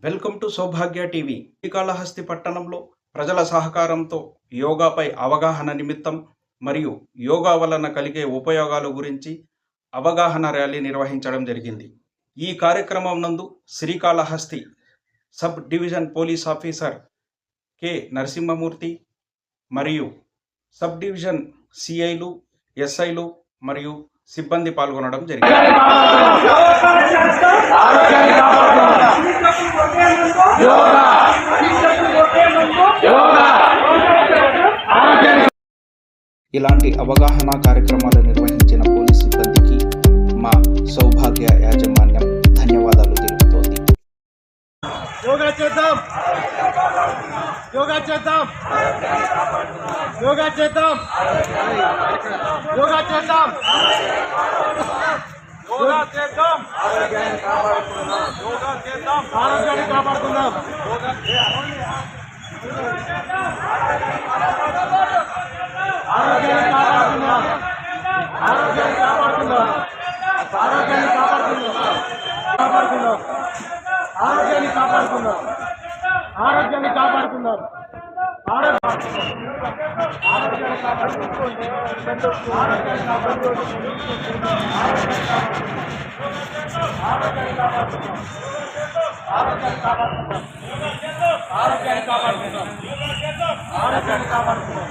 Welcome to Saubhagya TV. Srikalahasti పట్టణంలో ప్రజల సహకారంతో యోగాపై అవగాహన నిమిత్తం మరియు యోగా వలన కలిగే ఉపయోగాల గురించి అవగాహన ర్యాలీ నిర్వహించడం జరిగింది. ఈ కార్యక్రమం నందు Srikalahasti sub division police officer K Narasimhamurthy మరియు సబ్ డివిజన్ సిఐలు, ఎస్ఐలు మరియు సిబ్బంది పాల్గొనడం జరిగింది. ఇలాంటి అవగాహన కార్యక్రమాలు నిర్వహించిన పోలీస్ సిబ్బందికి మా సౌభాగ్య యాజమాన్యం ధన్యవాదాలు తెలుపుతోంది. యోగా చేద్దాం, యోగా చేద్దాం, యోగా చేద్దాం, యోగా చేద్దాం, యోగా చేద్దాం, యోగా చేద్దాం, ఆరోగ్యాన్ని కాపాడుకుందాం, ఆరోగ్యాన్ని కాపాడుకుందాం, ఆరోగ్యాన్ని కాపాడుకుందాం, ఆరోగ్యాన్ని కాపాడుకుందాం, కాపాడుకుందాం, ఆరోగ్యాన్ని కాపాడుకుందాం, ఆరోగ్యాన్ని కాపాడుకుందాం, ఆరోగ్యాన్ని కాపాడుకుందాం, ఆరోగ్యాన్ని కాపాడుకుందాం.